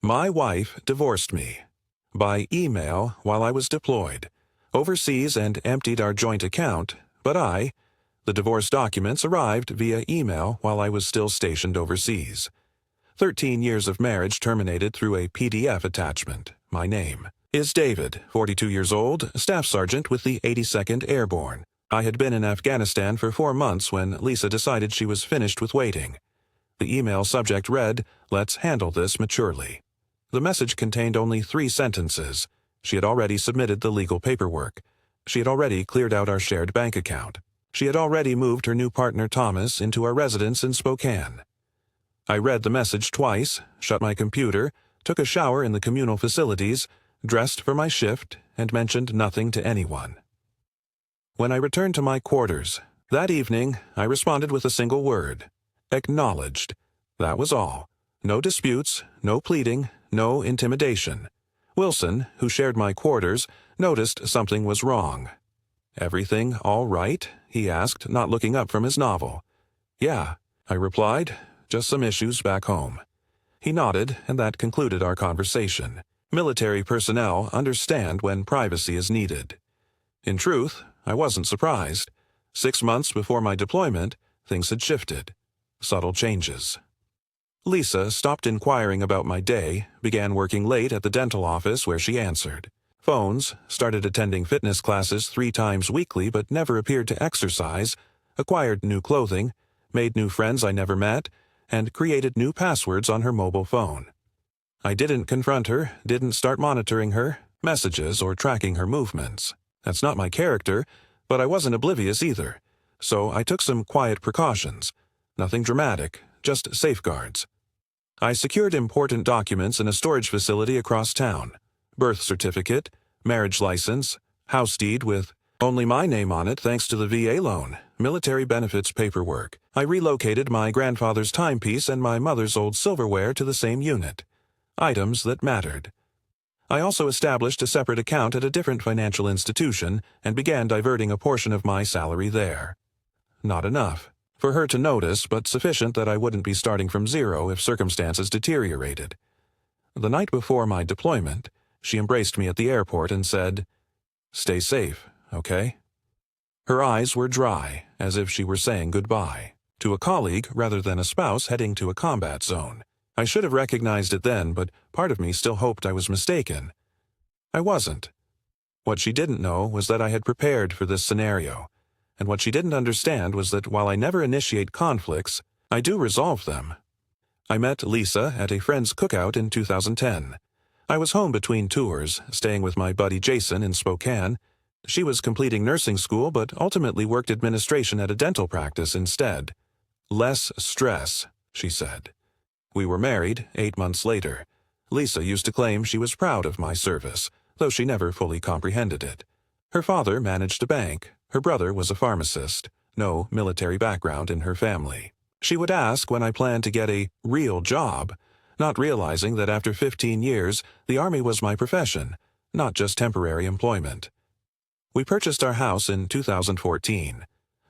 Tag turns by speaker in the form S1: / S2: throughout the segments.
S1: My wife divorced me. By email while I was deployed. Overseas and emptied our joint account, but the divorce documents arrived via email while I was still stationed overseas. 13 years of marriage terminated through a PDF attachment. My name is David, 42 years old, Staff Sergeant with the 82nd Airborne. I had been in Afghanistan for 4 months when Lisa decided she was finished with waiting. The email subject read, "Let's handle this maturely." The message contained only 3 sentences. She had already submitted the legal paperwork. She had already cleared out our shared bank account. She had already moved her new partner Thomas into our residence in Spokane. I read the message twice, shut my computer, took a shower in the communal facilities, dressed for my shift, and mentioned nothing to anyone. When I returned to my quarters, that evening, I responded with a single word. Acknowledged. That was all. No disputes, no pleading, no intimidation. Wilson, who shared my quarters, noticed something was wrong. "Everything all right?" he asked, not looking up from his novel. "Yeah," I replied, "just some issues back home." He nodded, and that concluded our conversation. Military personnel understand when privacy is needed. In truth, I wasn't surprised. 6 months before my deployment, things had shifted. Subtle changes. Lisa stopped inquiring about my day, began working late at the dental office where she answered phones, started attending fitness classes 3 times weekly but never appeared to exercise, acquired new clothing, made new friends I never met, and created new passwords on her mobile phone. I didn't confront her, didn't start monitoring her messages or tracking her movements. That's not my character, but I wasn't oblivious either. So I took some quiet precautions. Nothing dramatic, just safeguards. I secured important documents in a storage facility across town. Birth certificate, marriage license, house deed with only my name on it thanks to the VA loan, military benefits paperwork. I relocated my grandfather's timepiece and my mother's old silverware to the same unit. Items that mattered. I also established a separate account at a different financial institution and began diverting a portion of my salary there. Not enough for her to notice, but sufficient that I wouldn't be starting from zero if circumstances deteriorated. The night before my deployment, she embraced me at the airport and said, "Stay safe, okay?" Her eyes were dry, as if she were saying goodbye, to a colleague rather than a spouse heading to a combat zone. I should have recognized it then, but part of me still hoped I was mistaken. I wasn't. What she didn't know was that I had prepared for this scenario. And what she didn't understand was that while I never initiate conflicts, I do resolve them. I met Lisa at a friend's cookout in 2010. I was home between tours, staying with my buddy Jason in Spokane. She was completing nursing school but ultimately worked administration at a dental practice instead. "Less stress," she said. We were married 8 months later. Lisa used to claim she was proud of my service, though she never fully comprehended it. Her father managed a bank. Her brother was a pharmacist. No military background in her family. She would ask when I planned to get a real job, not realizing that after 15 years, the Army was my profession, not just temporary employment. We purchased our house in 2014.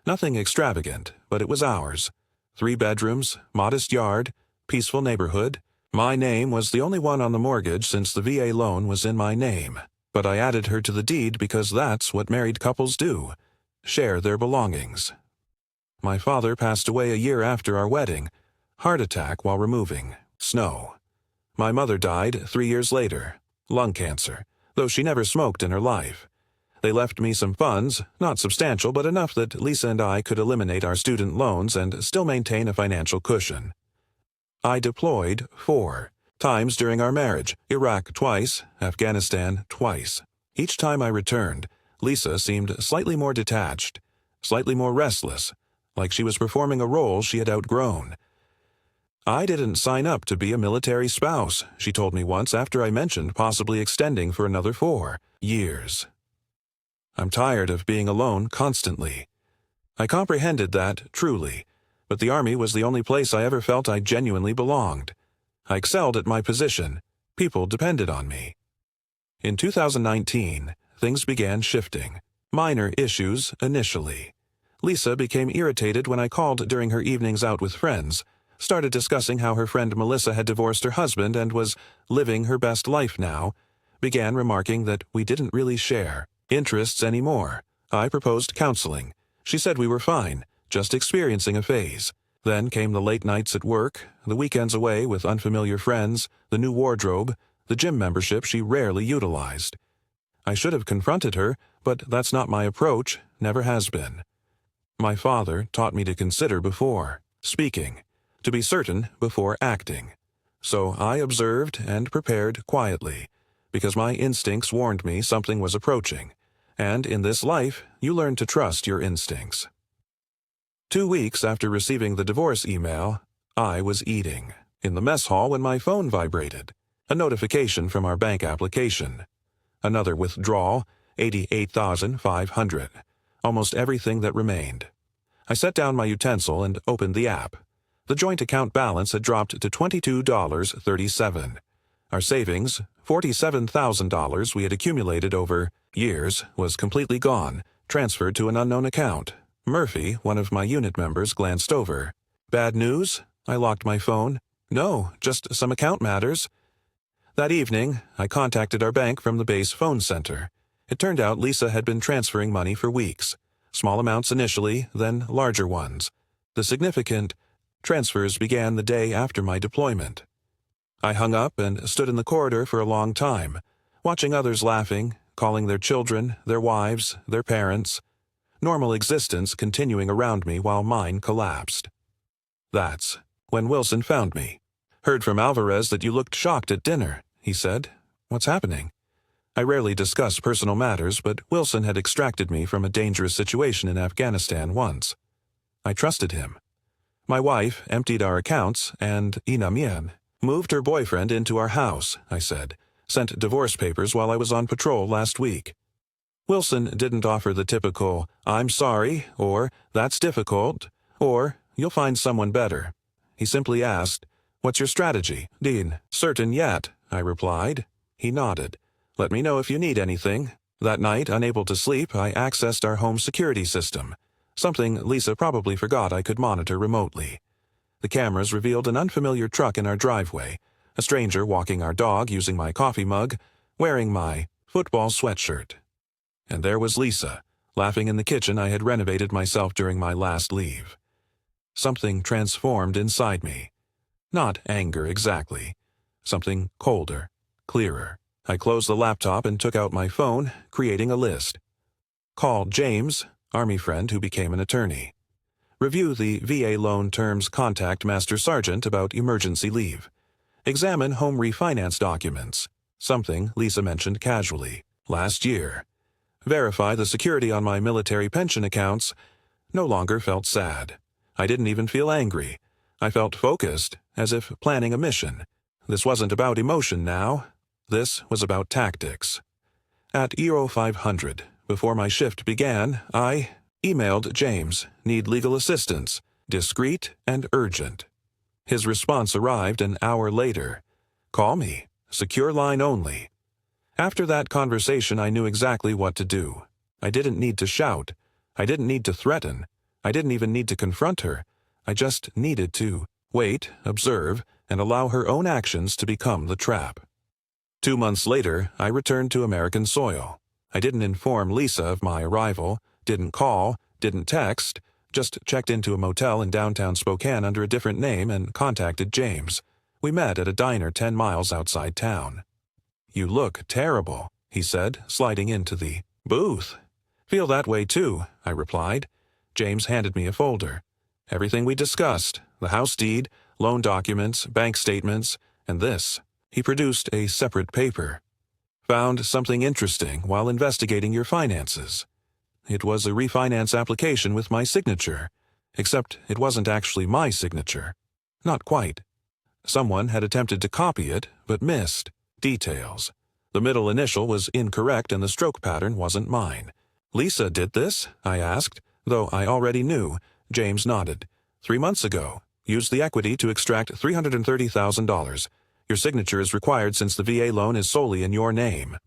S1: Nothing extravagant, but it was ours. 3 bedrooms, modest yard, peaceful neighborhood. My name was the only one on the mortgage since the VA loan was in my name, but I added her to the deed because that's what married couples do. Share their belongings. My father passed away a year after our wedding. Heart attack while removing snow. My mother died 3 years later. Lung cancer, though she never smoked in her life. They left me some funds, not substantial but enough that Lisa and I could eliminate our student loans and still maintain a financial cushion. I deployed 4 times during our marriage, Iraq twice, Afghanistan twice. Each time I returned, Lisa seemed slightly more detached, slightly more restless, like she was performing a role she had outgrown. "I didn't sign up to be a military spouse," she told me once after I mentioned possibly extending for another 4 years. I'm tired of being alone constantly. I comprehended that, truly, but the Army was the only place I ever felt I genuinely belonged. I excelled at my position. People depended on me. In 2019, things began shifting. Minor issues initially. Lisa became irritated when I called during her evenings out with friends, started discussing how her friend Melissa had divorced her husband and was living her best life now, began remarking that we didn't really share interests anymore. I proposed counseling. She said we were fine, just experiencing a phase. Then came the late nights at work, the weekends away with unfamiliar friends, the new wardrobe, the gym membership she rarely utilized. I should have confronted her, but that's not my approach, never has been. My father taught me to consider before speaking, to be certain before acting. So I observed and prepared quietly, because my instincts warned me something was approaching, and in this life you learn to trust your instincts. 2 weeks after receiving the divorce email, I was eating in the mess hall when my phone vibrated. A notification from our bank application. Another withdrawal, $88,500, almost everything that remained. I set down my utensil and opened the app. The joint account balance had dropped to $22.37. Our savings, $47,000 we had accumulated over years, was completely gone, transferred to an unknown account. Murphy, one of my unit members, glanced over. Bad news? I locked my phone. No, just some account matters. That evening, I contacted our bank from the base phone center. It turned out Lisa had been transferring money for weeks. Small amounts initially, then larger ones. The significant transfers began the day after my deployment. I hung up and stood in the corridor for a long time, watching others laughing, calling their children, their wives, their parents. Normal existence continuing around me while mine collapsed. That's when Wilson found me. Heard from Alvarez that you looked shocked at dinner, he said. What's happening? I rarely discuss personal matters, but Wilson had extracted me from a dangerous situation in Afghanistan once. I trusted him. My wife emptied our accounts, and Inamien moved her boyfriend into our house, I said. Sent divorce papers while I was on patrol last week. Wilson didn't offer the typical, I'm sorry, or that's difficult, or you'll find someone better. He simply asked, What's your strategy, Dean? Certain yet, I replied. He nodded. Let me know if you need anything. That night, unable to sleep, I accessed our home security system, something Lisa probably forgot I could monitor remotely. The cameras revealed an unfamiliar truck in our driveway, a stranger walking our dog using my coffee mug, wearing my football sweatshirt. And there was Lisa, laughing in the kitchen I had renovated myself during my last leave. Something transformed inside me. Not anger exactly. Something colder, clearer. I closed the laptop and took out my phone, creating a list. Call James, Army friend who became an attorney. Review the VA loan terms, contact Master Sergeant about emergency leave. Examine home refinance documents, something Lisa mentioned casually, last year. Verify the security on my military pension accounts. No longer felt sad. I didn't even feel angry. I felt focused, as if planning a mission. This wasn't about emotion now. This was about tactics. At Euro 500, before my shift began, I emailed James, need legal assistance, discreet and urgent. His response arrived an hour later. Call me, secure line only. After that conversation, I knew exactly what to do. I didn't need to shout. I didn't need to threaten. I didn't even need to confront her. I just needed to wait, observe, and allow her own actions to become the trap. 2 months later, I returned to American soil. I didn't inform Lisa of my arrival, didn't call, didn't text, just checked into a motel in downtown Spokane under a different name and contacted James. We met at a diner 10 miles outside town. You look terrible, he said, sliding into the booth. Feel that way too, I replied. James handed me a folder. Everything we discussed, the house deed, loan documents, bank statements, and this. He produced a separate paper. Found something interesting while investigating your finances. It was a refinance application with my signature, except it wasn't actually my signature. Not quite. Someone had attempted to copy it, but missed. Details. The middle initial was incorrect and the stroke pattern wasn't mine. Lisa did this? I asked, though I already knew. James nodded. 3 months ago. Used the equity to extract $330,000. Your signature is required since the VA loan is solely in your name.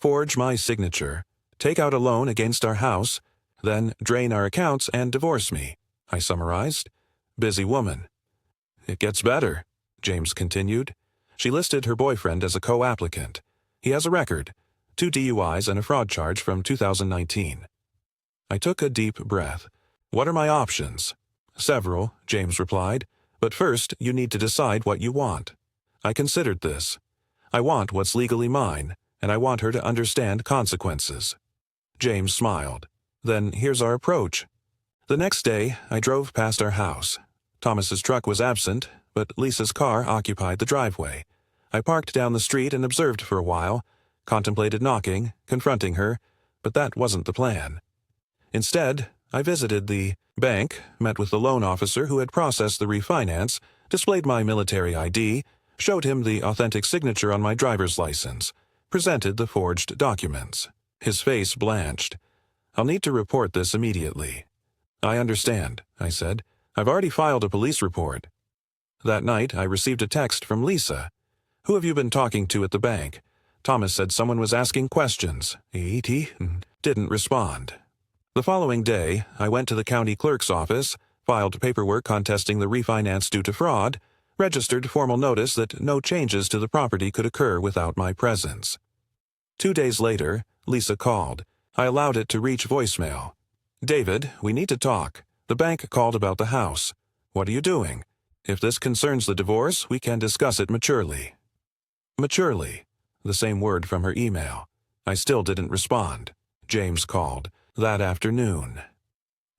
S1: Forge my signature. Take out a loan against our house. Then drain our accounts and divorce me, I summarized. Busy woman. It gets better," James continued. She listed her boyfriend as a co-applicant. He has a record, 2 DUIs and a fraud charge from 2019. I took a deep breath. "What are my options?" "Several," James replied. "But first, you need to decide what you want." I considered this. I want what's legally mine, and I want her to understand consequences. James smiled. "Then here's our approach." The next day, I drove past our house. Thomas's truck was absent, but Lisa's car occupied the driveway. I parked down the street and observed for a while, contemplated knocking, confronting her, but that wasn't the plan. Instead, I visited the bank, met with the loan officer who had processed the refinance, displayed my military ID, showed him the authentic signature on my driver's license, presented the forged documents. His face blanched. "I'll need to report this immediately." "I understand," I said. "I've already filed a police report." That night, I received a text from Lisa. "Who have you been talking to at the bank?" Thomas said someone was asking questions. He didn't respond. The following day, I went to the county clerk's office, filed paperwork contesting the refinance due to fraud, registered formal notice that no changes to the property could occur without my presence. 2 days later, Lisa called. I allowed it to reach voicemail. "David, we need to talk. The bank called about the house. What are you doing? If this concerns the divorce, we can discuss it maturely." Maturely. The same word from her email. I still didn't respond. James called. That afternoon.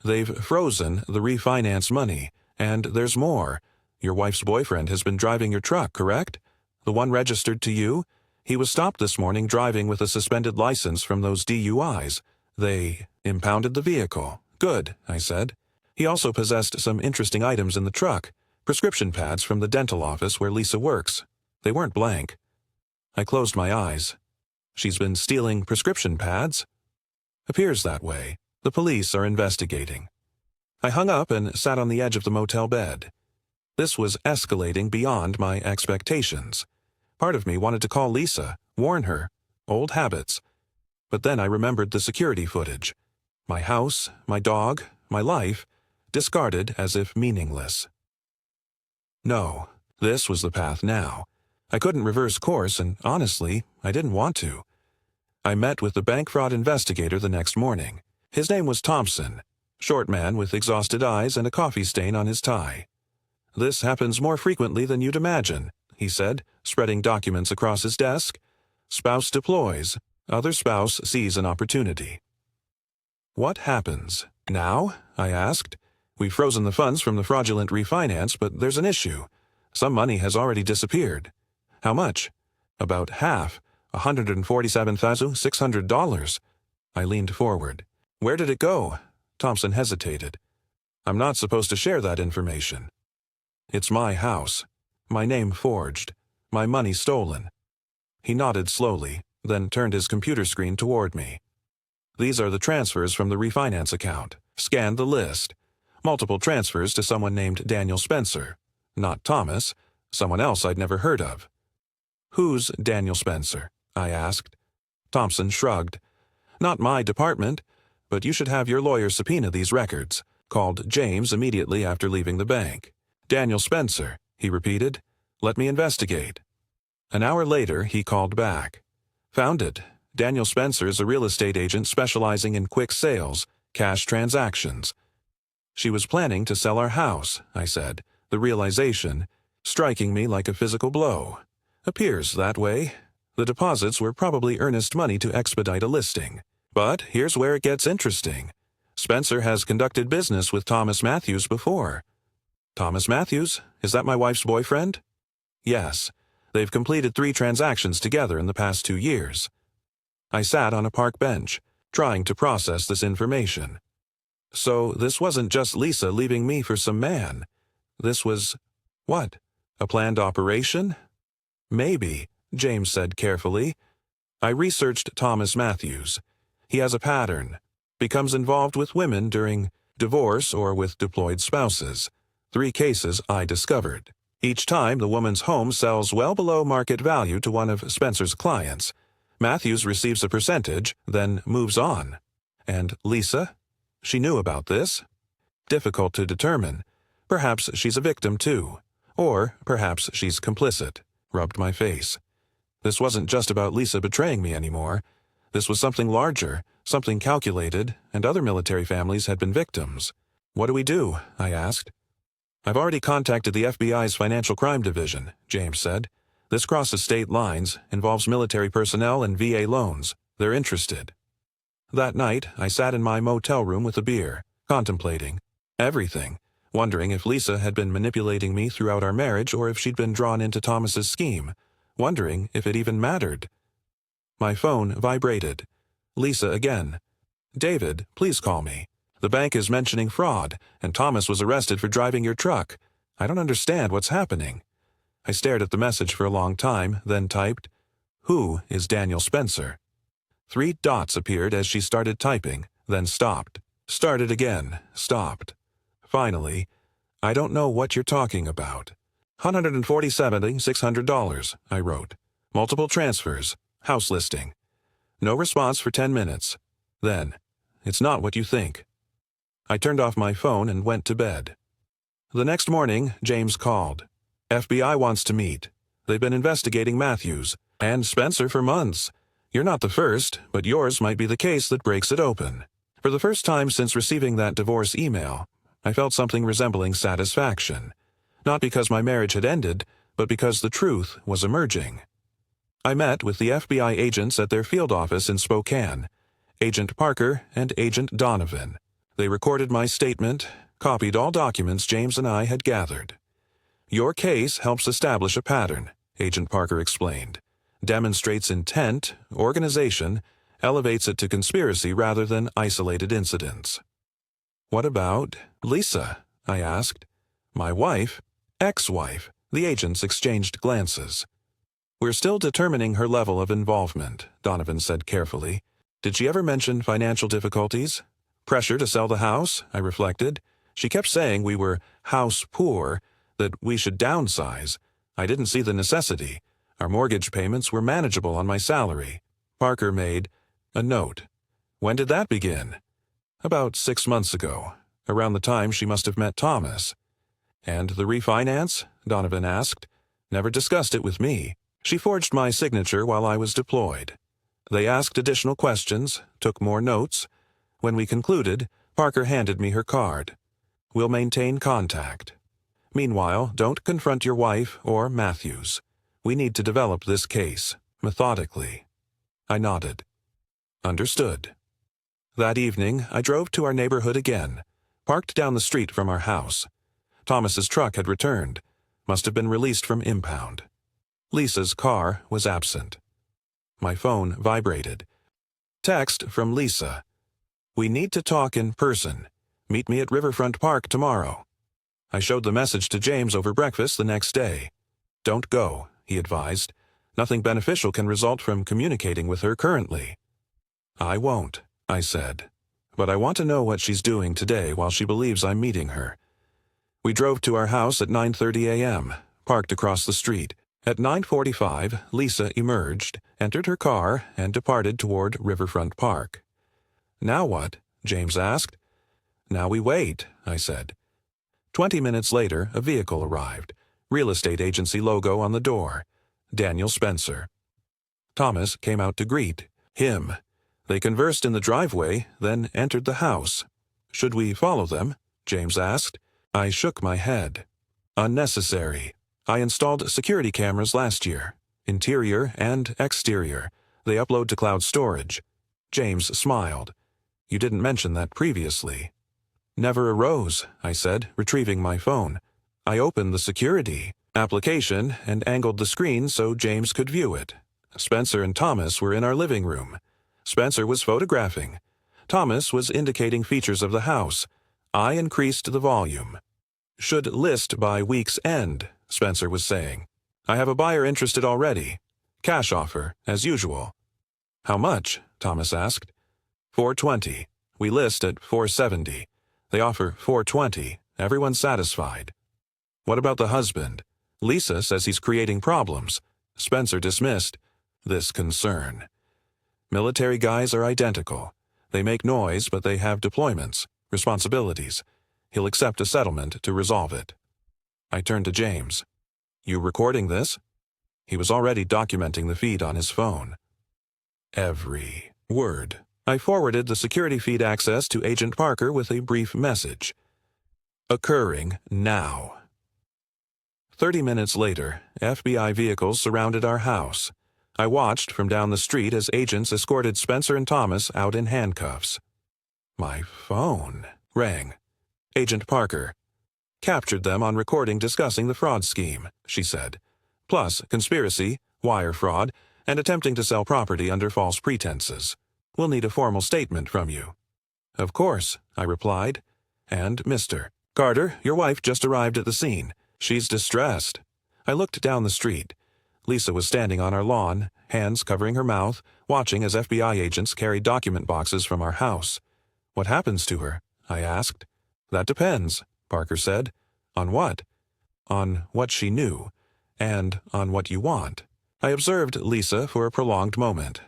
S1: "They've frozen the refinance money, and there's more. Your wife's boyfriend has been driving your truck, correct? The one registered to you? He was stopped this morning driving with a suspended license from those DUIs. They impounded the vehicle." "Good," I said. "He also possessed some interesting items in the truck, prescription pads from the dental office where Lisa works. They weren't blank." I closed my eyes. "She's been stealing prescription pads?" "Appears that way. The police are investigating." I hung up and sat on the edge of the motel bed. This was escalating beyond my expectations. Part of me wanted to call Lisa, warn her. Old habits. But then I remembered the security footage. My house, my dog, my life, discarded as if meaningless. No, this was the path now. I couldn't reverse course, and honestly, I didn't want to. I met with the bank fraud investigator the next morning. His name was Thompson, short man with exhausted eyes and a coffee stain on his tie. "This happens more frequently than you'd imagine," he said, spreading documents across his desk. "Spouse deploys. Other spouse sees an opportunity." "What happens now?" I asked. "We've frozen the funds from the fraudulent refinance, but there's an issue. Some money has already disappeared." "How much?" "About half. $147,600. I leaned forward. "Where did it go?" Thompson hesitated. "I'm not supposed to share that information." "It's my house. My name forged. My money stolen." He nodded slowly, then turned his computer screen toward me. "These are the transfers from the refinance account. Scanned the list. Multiple transfers to someone named Daniel Spencer. Not Thomas. Someone else I'd never heard of." "Who's Daniel Spencer?" I asked. Thompson shrugged. "Not my department, but you should have your lawyer subpoena these records," called James immediately after leaving the bank. "Daniel Spencer," he repeated. "Let me investigate." An hour later, he called back. "Found it. Daniel Spencer is a real estate agent specializing in quick sales, cash transactions." "She was planning to sell our house," I said, the realization striking me like a physical blow. "Appears that way. The deposits were probably earnest money to expedite a listing. But here's where it gets interesting. Spencer has conducted business with Thomas Matthews before." "Thomas Matthews? Is that my wife's boyfriend?" "Yes. They've completed 3 transactions together in the past 2 years." I sat on a park bench, trying to process this information. So this wasn't just Lisa leaving me for some man. This was, what, a planned operation? "Maybe," James said carefully. "I researched Thomas Matthews. He has a pattern. Becomes involved with women during divorce or with deployed spouses. 3 cases I discovered. Each time the woman's home sells well below market value to one of Spencer's clients. Matthews receives a percentage, then moves on. And Lisa? She knew about this. Difficult to determine. Perhaps she's a victim too. Or perhaps she's complicit. Rubbed my face. This wasn't just about Lisa betraying me anymore. This was something larger, something calculated, and other military families had been victims. What do we do? I asked. I've already contacted the FBI's Financial Crime Division, James said. This crosses state lines, involves military personnel and VA loans. They're interested. That night, I sat in my motel room with a beer, contemplating everything, wondering if Lisa had been manipulating me throughout our marriage or if she'd been drawn into Thomas's scheme, wondering if it even mattered. My phone vibrated. Lisa again. David, please call me. The bank is mentioning fraud, and Thomas was arrested for driving your truck. I don't understand what's happening. I stared at the message for a long time, then typed, "Who is Daniel Spencer?" 3 dots appeared as she started typing, then stopped. Started again, stopped. Finally, "I don't know what you're talking about." $147,600, I wrote. Multiple transfers. House listing. No response for 10 minutes. Then, "It's not what you think." I turned off my phone and went to bed. The next morning, James called. FBI wants to meet. They've been investigating Matthews and Spencer for months. You're not the first, but yours might be the case that breaks it open. For the first time since receiving that divorce email, I felt something resembling satisfaction. Not because my marriage had ended, but because the truth was emerging. I met with the FBI agents at their field office in Spokane, Agent Parker and Agent Donovan. They recorded my statement, copied all documents James and I had gathered. Your case helps establish a pattern, Agent Parker explained. Demonstrates intent, organization, elevates it to conspiracy rather than isolated incidents. What about Lisa? I asked. My wife? Ex-wife. The agents exchanged glances. We're still determining her level of involvement, Donovan said carefully. Did she ever mention financial difficulties? Pressure to sell the house? I reflected. She kept saying we were house poor, that we should downsize. I didn't see the necessity. Our mortgage payments were manageable on my salary. Parker made a note. When did that begin? About 6 months ago, around the time she must have met Thomas. And the refinance? Donovan asked. Never discussed it with me. She forged my signature while I was deployed. They asked additional questions, took more notes. When we concluded, Parker handed me her card. We'll maintain contact. Meanwhile, don't confront your wife or Matthews. We need to develop this case, methodically. I nodded. Understood. That evening, I drove to our neighborhood again, parked down the street from our house. Thomas's truck had returned, must have been released from impound. Lisa's car was absent. My phone vibrated. Text from Lisa. We need to talk in person. Meet me at Riverfront Park tomorrow. I showed the message to James over breakfast the next day. Don't go, he advised. Nothing beneficial can result from communicating with her currently. I won't, I said. But I want to know what she's doing today while she believes I'm meeting her. We drove to our house at 9:30 a.m., parked across the street. At 9:45, Lisa emerged, entered her car, and departed toward Riverfront Park. Now what? James asked. Now we wait, I said. 20 minutes later, a vehicle arrived. Real estate agency logo on the door. Daniel Spencer. Thomas came out to greet him. They conversed in the driveway, then entered the house. Should we follow them? James asked. I shook my head. Unnecessary. I installed security cameras last year, interior and exterior. They upload to cloud storage. James smiled. You didn't mention that previously. Never arose, I said, retrieving my phone. I opened the security application and angled the screen so James could view it. Spencer and Thomas were in our living room. Spencer was photographing. Thomas was indicating features of the house. I increased the volume. Should list by week's end, Spencer was saying. I have a buyer interested already. Cash offer, as usual. How much? Thomas asked. $420. We list at $470. They offer $420. Everyone's satisfied. What about the husband? Lisa says he's creating problems. Spencer dismissed this concern. Military guys are identical. They make noise, but they have deployments, responsibilities. He'll accept a settlement to resolve it. I turned to James. You recording this? He was already documenting the feed on his phone. Every word. I forwarded the security feed access to Agent Parker with a brief message. Occurring now. 30 minutes later, FBI vehicles surrounded our house. I watched from down the street as agents escorted Spencer and Thomas out in handcuffs. My phone rang. Agent Parker. Captured them on recording discussing the fraud scheme, she said. Plus conspiracy, wire fraud, and attempting to sell property under false pretenses. We'll need a formal statement from you. Of course, I replied. And Mr. Carter, your wife just arrived at the scene. She's distressed. I looked down the street. Lisa was standing on our lawn, hands covering her mouth, watching as FBI agents carried document boxes from our house. What happens to her? I asked. That depends, Parker said. On what? On what she knew, and on what you want. I observed Lisa for a prolonged moment.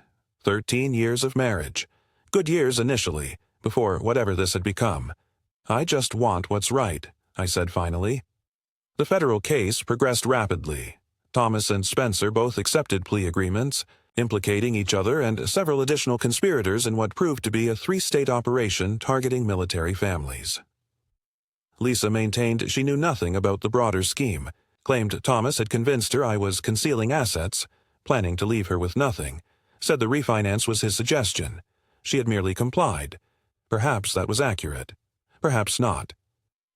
S1: 13 years of marriage. Good years initially, before whatever this had become. I just want what's right, I said finally. The federal case progressed rapidly. Thomas and Spencer both accepted plea agreements, implicating each other and several additional conspirators in what proved to be a 3-state operation targeting military families. Lisa maintained she knew nothing about the broader scheme, claimed Thomas had convinced her I was concealing assets, planning to leave her with nothing, said the refinance was his suggestion. She had merely complied. Perhaps that was accurate. Perhaps not.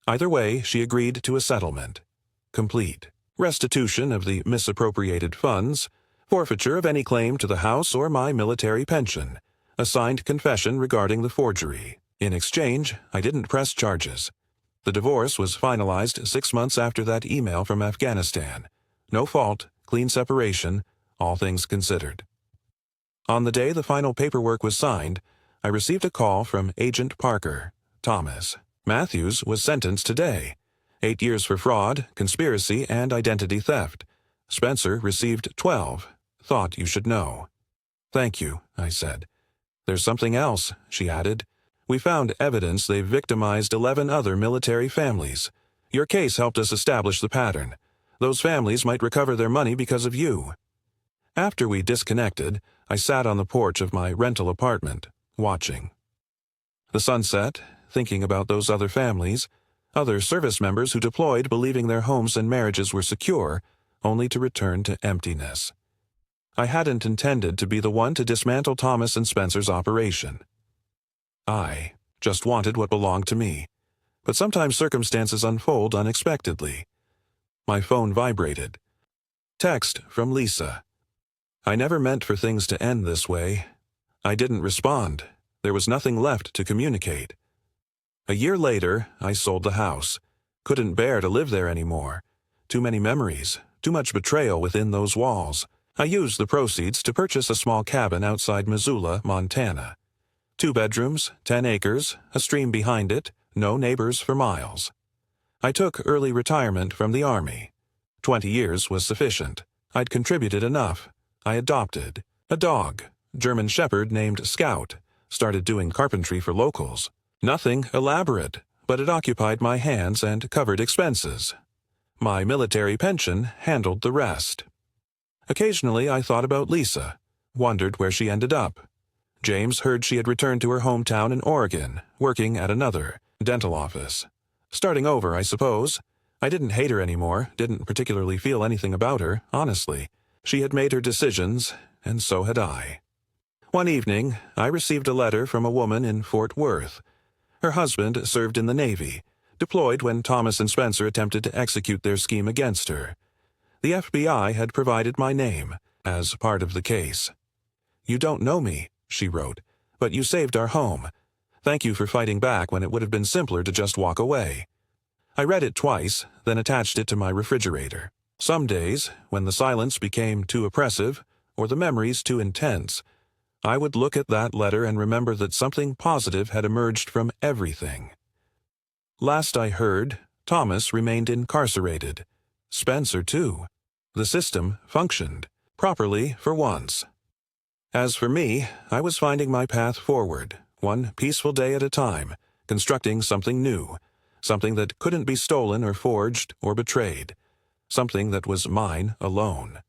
S1: Either way, she agreed to a settlement. Complete. Restitution of the misappropriated funds, forfeiture of any claim to the house or my military pension, a signed confession regarding the forgery. In exchange, I didn't press charges. The divorce was finalized 6 months after that email from Afghanistan. No fault, clean separation, all things considered. On the day the final paperwork was signed, I received a call from Agent Parker, Thomas. Matthews was sentenced today. 8 years for fraud, conspiracy, and identity theft. Spencer received 12. Thought you should know. Thank you, I said. There's something else, she added. We found evidence they've victimized 11 other military families. Your case helped us establish the pattern. Those families might recover their money because of you. After we disconnected, I sat on the porch of my rental apartment, watching. The sun set, thinking about those other families, other service members who deployed believing their homes and marriages were secure, only to return to emptiness. I hadn't intended to be the one to dismantle Thomas and Spencer's operation. I just wanted what belonged to me, but sometimes circumstances unfold unexpectedly. My phone vibrated. Text from Lisa. I never meant for things to end this way. I didn't respond. There was nothing left to communicate. A year later, I sold the house. Couldn't bear to live there anymore. Too many memories, too much betrayal within those walls. I used the proceeds to purchase a small cabin outside Missoula, Montana. 2 bedrooms, 10 acres, a stream behind it, no neighbors for miles. I took early retirement from the Army. 20 years was sufficient. I'd contributed enough. I adopted a dog, German Shepherd named Scout, started doing carpentry for locals. Nothing elaborate, but it occupied my hands and covered expenses. My military pension handled the rest. Occasionally I thought about Lisa, wondered where she ended up. James heard she had returned to her hometown in Oregon, working at another dental office. Starting over, I suppose. I didn't hate her anymore, didn't particularly feel anything about her, honestly. She had made her decisions, and so had I. One evening, I received a letter from a woman in Fort Worth. Her husband served in the Navy, deployed when Thomas and Spencer attempted to execute their scheme against her. The FBI had provided my name as part of the case. You don't know me, she wrote, but you saved our home. Thank you for fighting back when it would have been simpler to just walk away. I read it twice, then attached it to my refrigerator. Some days, when the silence became too oppressive, or the memories too intense, I would look at that letter and remember that something positive had emerged from everything. Last I heard, Thomas remained incarcerated. Spencer, too. The system functioned, properly for once. As for me, I was finding my path forward, one peaceful day at a time, constructing something new, something that couldn't be stolen or forged or betrayed, something that was mine alone.